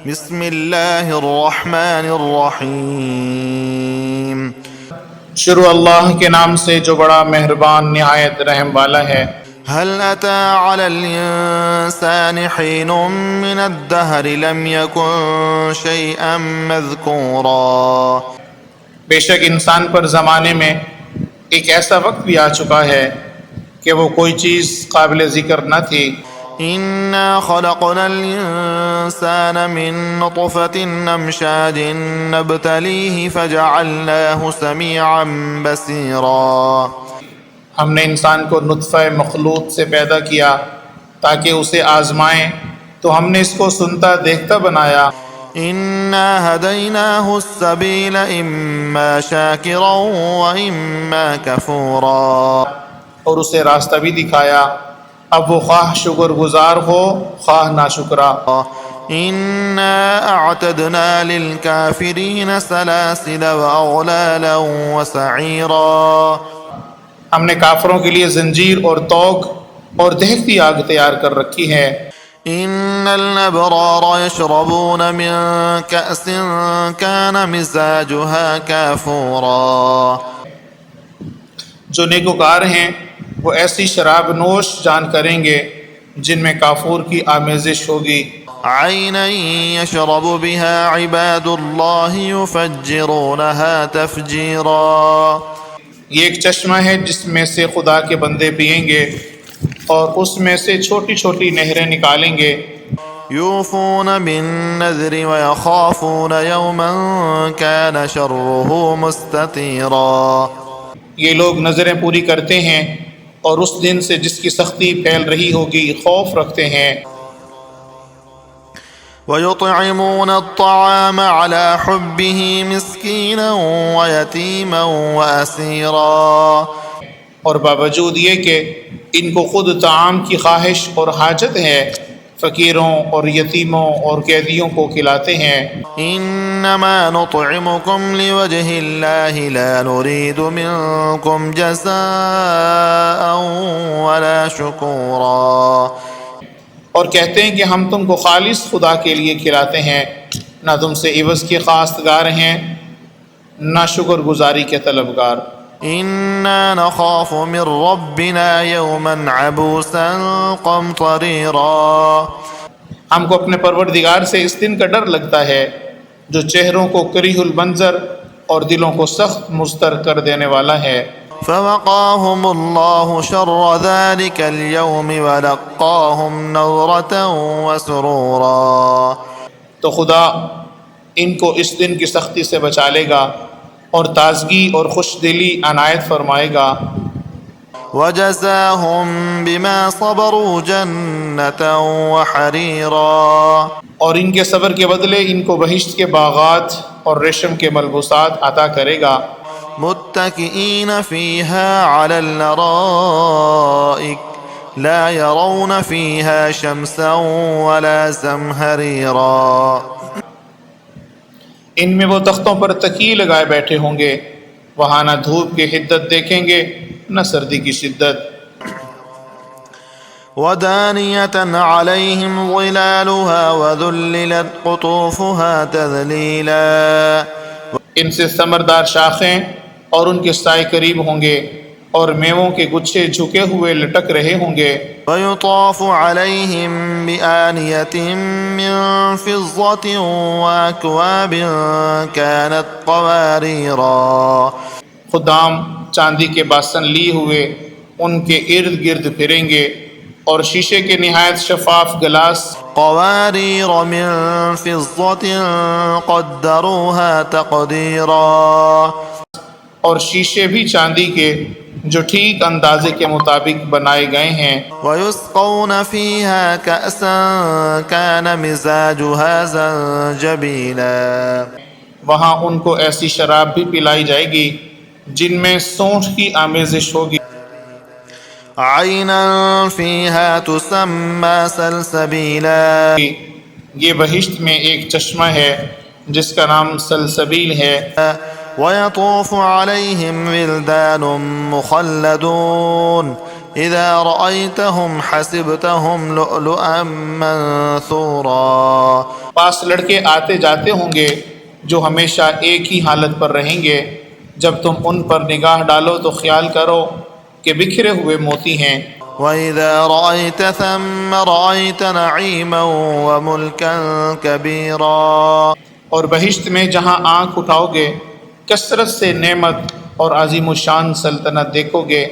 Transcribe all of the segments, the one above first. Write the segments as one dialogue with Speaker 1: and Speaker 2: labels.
Speaker 1: بسم اللہ الرحمن الرحیم۔
Speaker 2: شروع اللہ کے نام سے جو بڑا مہربان نہایت رحم والا ہے۔
Speaker 1: هل أتى على الإنسان حين من الدهر لم يكن شيئا مذكورا۔
Speaker 2: بے شک انسان پر زمانے میں ایک ایسا وقت بھی آ چکا ہے کہ وہ کوئی چیز قابل ذکر نہ تھی۔
Speaker 1: إنا خلقنا الإنسان من نطفة أمشاج نبتليه فجعلناه سميعا بصيرا۔
Speaker 2: ہم نے انسان کو نطفہ مخلوط سے پیدا کیا تاکہ اسے آزمائیں، تو ہم نے اس کو سنتا دیکھتا بنایا۔
Speaker 1: إنا هديناه السبيل إما شاكرا وإما كفورا۔
Speaker 2: اور اسے راستہ بھی دکھایا، اب وہ خواہ شکر گزار ہو خواہ ناشکرا۔
Speaker 1: إنا أعتدنا للكافرين سلاسل وأغلالا وسعيرا۔
Speaker 2: ہم نے کافروں کے لیے زنجیر اور طوق اور دہکتی آگ تیار کر رکھی ہے۔
Speaker 1: إن الأبرار يشربون من كأس كان مزاجها كافورا۔
Speaker 2: جو نیکوکار ہیں وہ ایسی شراب نوش جان کریں گے جن میں کافور کی آمیزش ہوگی۔
Speaker 1: عينا يشرب بها عباد الله يفجرونها تفجيرا۔
Speaker 2: یہ ایک چشمہ ہے جس میں سے خدا کے بندے پئیں گے اور اس میں سے چھوٹی چھوٹی نہریں نکالیں گے۔
Speaker 1: يوفون بالنذر ويخافون يوما كان شره مستطيرا۔
Speaker 2: یہ لوگ نظریں پوری کرتے ہیں اور اس دن سے جس کی سختی پھیل رہی ہوگی خوف رکھتے ہیں۔
Speaker 1: ويطعمون الطعام على حبه مسكينا ويتيما وأسيرا۔
Speaker 2: اور باوجود یہ کہ ان کو خود طعام کی خواہش اور حاجت ہے، فقیروں اور یتیموں اور قیدیوں کو کھلاتے ہیں۔
Speaker 1: إنما نطعمكم لوجه الله لا نريد منكم جزاء ولا شكورا۔
Speaker 2: اور کہتے ہیں کہ ہم تم کو خالص خدا کے لیے کھلاتے ہیں، نہ تم سے عوض کے خواستگار ہیں نہ شکر گزاری کے طلبگار۔
Speaker 1: إنا نخاف من ربنا يوما عبوسا قمطريرا۔
Speaker 2: ہم کو اپنے پروردگار سے اس دن کا ڈر لگتا ہے جو چہروں کو کریہ المنظر اور دلوں کو سخت مضطر کر دینے والا ہے۔
Speaker 1: فوقاهم الله شر ذلك اليوم ولقاهم نظرة وسرورا۔
Speaker 2: تو خدا ان کو اس دن کی سختی سے بچا لے گا اور تازگی اور خوش دلی عنایت فرمائے گا۔
Speaker 1: وجزاهم بما صبروا جنة وحريرا۔
Speaker 2: اور ان کے صبر کے بدلے ان کو بہشت کے باغات اور ریشم کے ملبوسات عطا کرے گا۔
Speaker 1: متكئين فيها على الأرائك لا يرون فيها شمسا ولا زمهريرا۔
Speaker 2: ان میں وہ تختوں پر تکیے لگائے بیٹھے ہوں گے، وہاں نہ دھوپ کی حدت دیکھیں گے نہ سردی کی شدت۔
Speaker 1: ودانية عليهم ظلالها وذللت قطوفها تذليلا۔
Speaker 2: ان سے ثمردار شاخیں اور ان کے سائے قریب ہوں گے اور میووں کے گچھے جھکے ہوئے لٹک رہے ہوں گے۔
Speaker 1: ويطاف عليهم بآنية من فضة وأكواب كانت قواريرا۔
Speaker 2: خدام چاندی کے باسن لیے ہوئے ان کے ارد گرد پھریں گے اور شیشے کے نہایت شفاف گلاس۔
Speaker 1: قوارير من فضة قدروها تقديرا۔
Speaker 2: اور شیشے بھی چاندی کے جو ٹھیک اندازے کے مطابق بنائے گئے ہیں۔
Speaker 1: ويسقون فيها كأسا كان مزاجها زنجبيلا۔
Speaker 2: وہاں ان کو ایسی شراب بھی پلائی جائے گی جن میں سونٹھ کی آمیزش ہوگی۔
Speaker 1: عينا فيها تسمى سلسبيلا۔
Speaker 2: یہ بہشت میں ایک چشمہ ہے جس کا نام سلسبیل ہے۔
Speaker 1: ويطوف عليهم ولدان مخلدون إذا رأيتهم حسبتهم لؤلؤا منثورا۔
Speaker 2: پاس لڑکے آتے جاتے ہوں گے جو ہمیشہ ایک ہی حالت پر رہیں گے، جب تم ان پر نگاہ ڈالو تو خیال کرو کہ بکھرے ہوئے موتی ہیں۔
Speaker 1: وإذا رأيت ثم رأيت نعيما وملكا كبيرا
Speaker 2: اور بہشت میں جہاں آنکھ اٹھاؤ گے کثرت سے نعمت اور عظیم الشان سلطنت دیکھو گے۔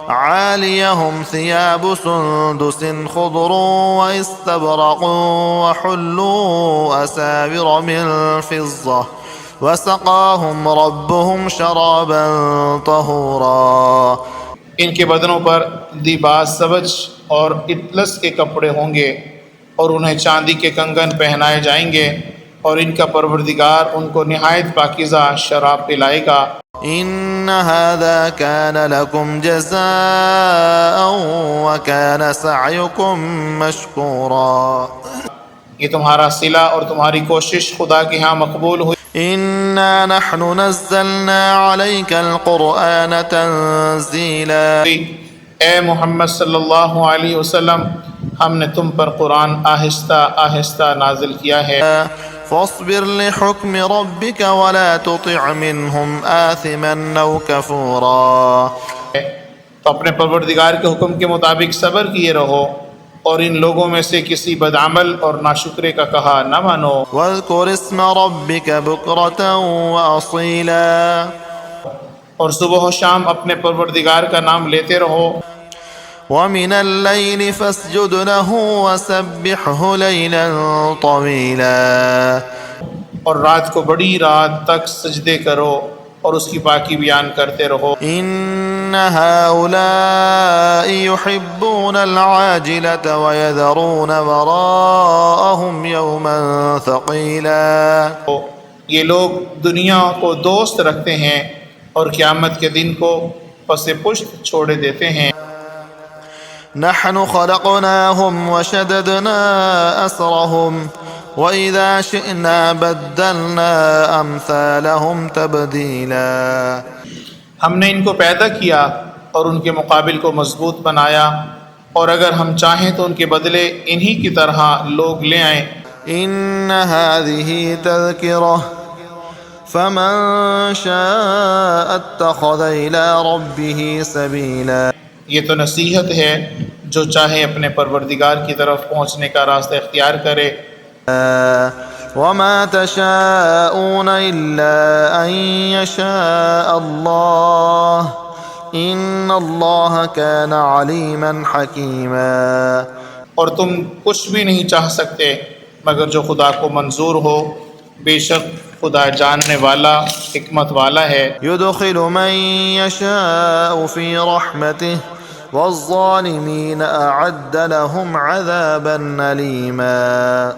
Speaker 1: عاليهم ثياب سندس خضر واستبرق وحلوا أساور من فضة وسقاهم ربهم شرابا طهورا۔
Speaker 2: ان کے بدنوں پر دیباج سبج اور اطلس کے کپڑے ہوں گے اور انہیں چاندی کے کنگن پہنائے جائیں گے، اور ان کا پروردگار ان کو نہایت پاکیزہ شراب پلائے گا۔
Speaker 1: إن هذا كان لكم جزاء وكان سعيكم مشكورا۔
Speaker 2: یہ تمہارا صلہ اور تمہاری کوشش خدا کے ہاں مقبول ہوئی۔
Speaker 1: إنا نحن نزلنا عليك القرآن تنزيلا۔
Speaker 2: اے محمد صلی اللہ علیہ وسلم، ہم نے تم پر قرآن آہستہ آہستہ نازل کیا ہے۔
Speaker 1: فاصبر لحكم ربك ولا تطع منهم آثما أو كفورا۔
Speaker 2: تو اپنے پروردگار کے حکم کے مطابق صبر کیے رہو، اور ان لوگوں میں سے کسی بدعمل اور ناشکرے کا کہا نہ مانو۔
Speaker 1: واذكر اسم ربك بكرة وأصيلا۔
Speaker 2: اور صبح و شام اپنے پروردگار کا نام لیتے رہو۔
Speaker 1: ومن الليل فاسجد له وسبحه ليلا طويلا۔
Speaker 2: اور رات کو بڑی رات تک سجدے کرو اور اس کی پاکی بیان کرتے رہو۔
Speaker 1: إن هؤلاء يحبون العاجلة ويذرون وراءهم يوما ثقيلا۔
Speaker 2: یہ لوگ دنیا کو دوست رکھتے ہیں اور قیامت کے دن کو پس پشت چھوڑے دیتے ہیں۔
Speaker 1: نحن خلقناهم وشددنا أسرهم وإذا شئنا بدلنا أمثالهم تبديلا۔
Speaker 2: ہم نے ان کو پیدا کیا اور ان کے مقابل کو مضبوط بنایا، اور اگر ہم چاہیں تو ان کے بدلے انہی کی طرح لوگ لے آئیں۔
Speaker 1: إن هذه تذكرة فمن شاء اتخذ إلى ربه سبيلا۔
Speaker 2: یہ تو نصیحت ہے، جو چاہے اپنے پروردگار کی طرف پہنچنے کا راستہ اختیار کرے۔
Speaker 1: وما تشاءون إلا أن يشاء الله إن الله كان عليما حكيما۔
Speaker 2: اور تم کچھ بھی نہیں چاہ سکتے مگر جو خدا کو منظور ہو، بے شک خدا جاننے والا حکمت والا ہے۔
Speaker 1: يدخل من يشاء في رحمته والظالمين أعد لهم عذابا أليما۔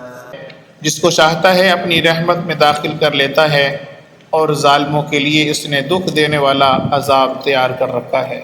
Speaker 2: جس کو چاہتا ہے اپنی رحمت میں داخل کر لیتا ہے، اور ظالموں کے لیے اس نے دکھ دینے والا عذاب تیار کر رکھا ہے۔